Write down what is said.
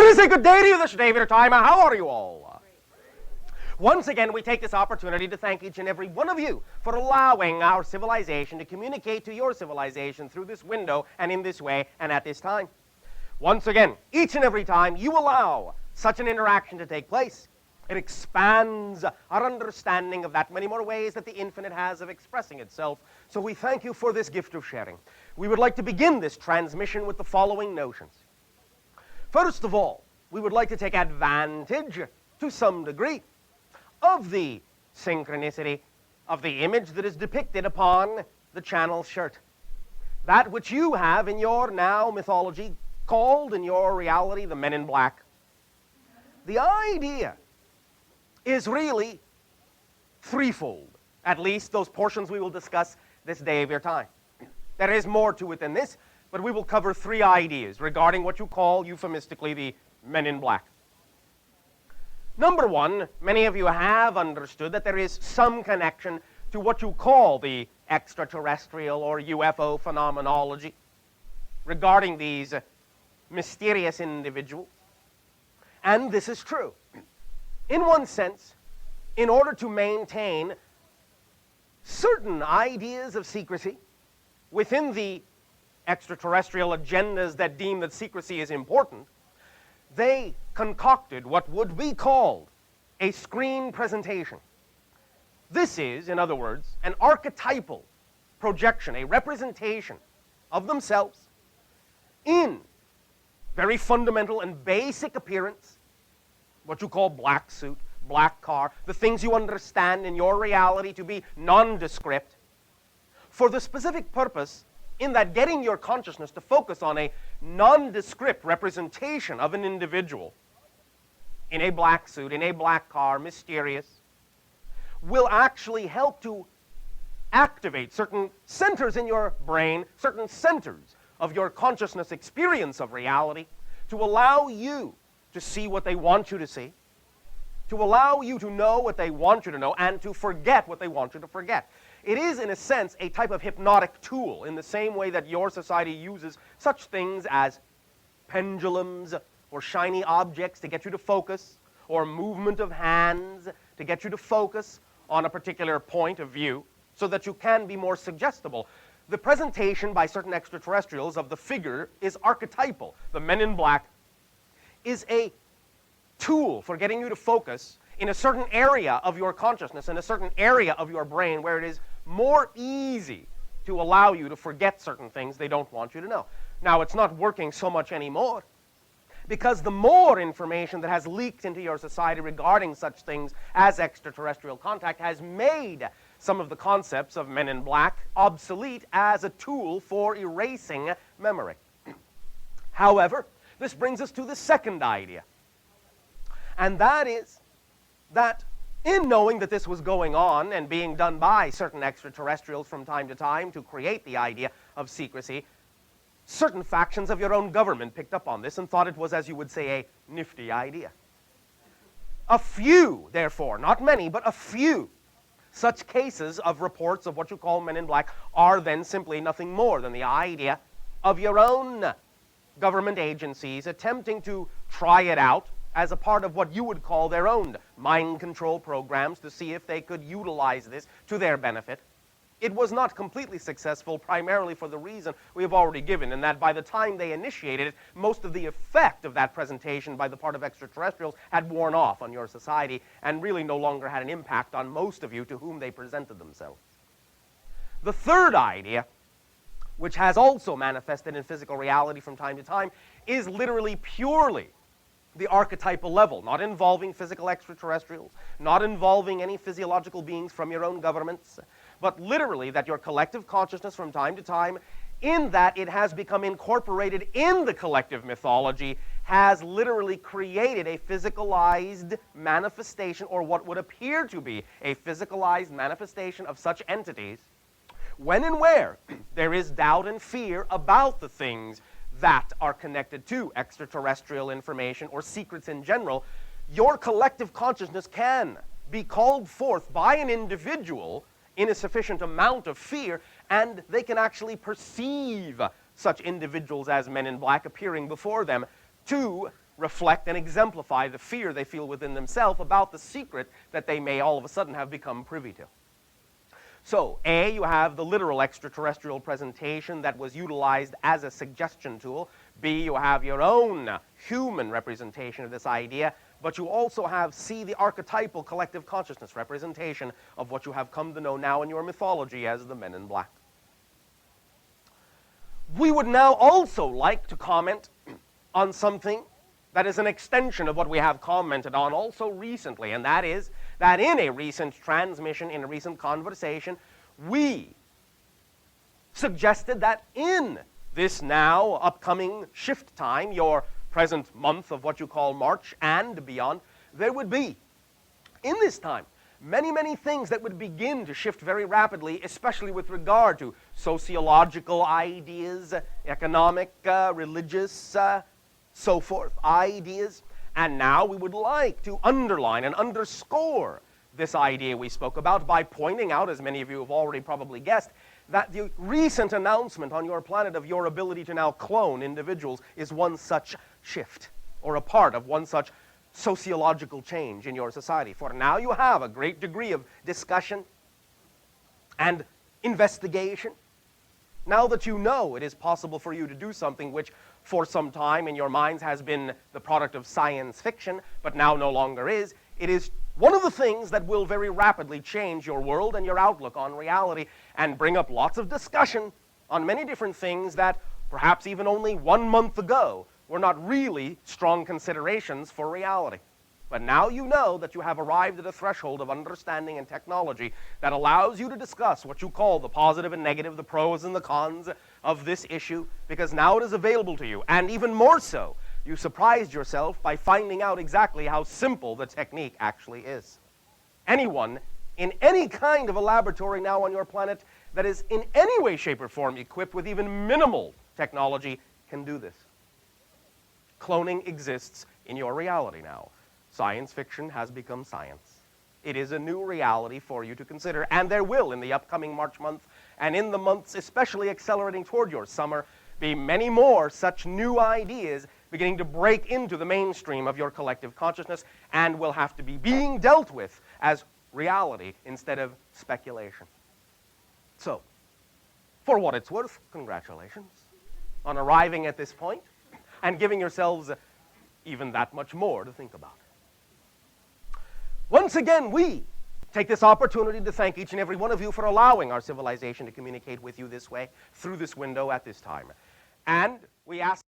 Let me say good day to you this day of your time. How are you all? Once again, we take this opportunity to thank each and every one of you for allowing our civilization to communicate to your civilization through this window and in this way and at this time. Once again, each and every time you allow such an interaction to take place, it expands our understanding of that many more ways that the infinite has of expressing itself. So we thank you for this gift of sharing. We would like to begin this transmission with the following notions. First of all, we would like to take advantage, to some degree, of the synchronicity of the image that is depicted upon the channel shirt. That which you have in your now mythology called in your reality the Men in Black. The idea is really threefold, at least those portions we will discuss this day of your time. There is more to it than this, but we will cover three ideas regarding what you call euphemistically the Men in Black. Number one, many of you have understood that there is some connection to what you call the extraterrestrial or UFO phenomenology regarding these mysterious individuals. And this is true. In one sense, in order to maintain certain ideas of secrecy within the extraterrestrial agendas that deem that secrecy is important, they concocted what would be called a screen presentation. This is, in other words, an archetypal projection, a representation of themselves in very fundamental and basic appearance, what you call black suit, black car, the things you understand in your reality to be nondescript, for the specific purpose in that getting your consciousness to focus on a nondescript representation of an individual in a black suit, in a black car, mysterious, will actually help to activate certain centers in your brain, certain centers of your consciousness experience of reality, to allow you to see what they want you to see, to allow you to know what they want you to know, and to forget what they want you to forget. It is, in a sense, a type of hypnotic tool in the same way that your society uses such things as pendulums or shiny objects to get you to focus, or movement of hands to get you to focus on a particular point of view so that you can be more suggestible. The presentation by certain extraterrestrials of the figure is archetypal. The Men in Black is a tool for getting you to focus in a certain area of your consciousness, in a certain area of your brain where it is more easy to allow you to forget certain things they don't want you to know. Now, it's not working so much anymore, because the more information that has leaked into your society regarding such things as extraterrestrial contact has made some of the concepts of Men in Black obsolete as a tool for erasing memory. However, this brings us to the second idea, and that is that in knowing that this was going on and being done by certain extraterrestrials from time to time to create the idea of secrecy, certain factions of your own government picked up on this and thought it was, as you would say, a nifty idea. A few, therefore, not many, but a few such cases of reports of what you call Men in Black are then simply nothing more than the idea of your own government agencies attempting to try it out as a part of what you would call their own mind control programs to see if they could utilize this to their benefit. It was not completely successful, primarily for the reason we have already given, in that by the time they initiated it, most of the effect of that presentation by the part of extraterrestrials had worn off on your society and really no longer had an impact on most of you to whom they presented themselves. The third idea, which has also manifested in physical reality from time to time, is literally purely the archetypal level, not involving physical extraterrestrials, not involving any physiological beings from your own governments, but literally that your collective consciousness from time to time, in that it has become incorporated in the collective mythology, has literally created a physicalized manifestation, or what would appear to be a physicalized manifestation of such entities, when and where there is doubt and fear about the things that are connected to extraterrestrial information or secrets in general. Your collective consciousness can be called forth by an individual in a sufficient amount of fear, and they can actually perceive such individuals as Men in Black appearing before them to reflect and exemplify the fear they feel within themselves about the secret that they may all of a sudden have become privy to. So, A, you have the literal extraterrestrial presentation that was utilized as a suggestion tool. B, you have your own human representation of this idea. But you also have, C, the archetypal collective consciousness representation of what you have come to know now in your mythology as the Men in Black. We would now also like to comment on something that is an extension of what we have commented on also recently, and that is that in a recent transmission, in a recent conversation, we suggested that in this now upcoming shift time, your present month of what you call March and beyond, there would be, in this time, many, many things that would begin to shift very rapidly, especially with regard to sociological ideas, economic, religious, so forth, ideas. And now we would like to underline and underscore this idea we spoke about by pointing out, as many of you have already probably guessed, that the recent announcement on your planet of your ability to now clone individuals is one such shift, or a part of one such sociological change in your society. For now you have a great degree of discussion and investigation. Now that you know it is possible for you to do something which for some time in your minds has been the product of science fiction, but now no longer is, it is one of the things that will very rapidly change your world and your outlook on reality and bring up lots of discussion on many different things that perhaps even only 1 month ago were not really strong considerations for reality. But now you know that you have arrived at a threshold of understanding and technology that allows you to discuss what you call the positive and negative, the pros and the cons of this issue, because now it is available to you. And even more so, you surprised yourself by finding out exactly how simple the technique actually is. Anyone in any kind of a laboratory now on your planet that is in any way, shape, or form equipped with even minimal technology can do this. Cloning exists in your reality now. Science fiction has become science. It is a new reality for you to consider, and there will, in the upcoming March month, and in the months especially accelerating toward your summer, be many more such new ideas beginning to break into the mainstream of your collective consciousness and will have to be being dealt with as reality instead of speculation. So, for what it's worth, congratulations on arriving at this point and giving yourselves even that much more to think about. Once again, we take this opportunity to thank each and every one of you for allowing our civilization to communicate with you this way, through this window at this time. And we ask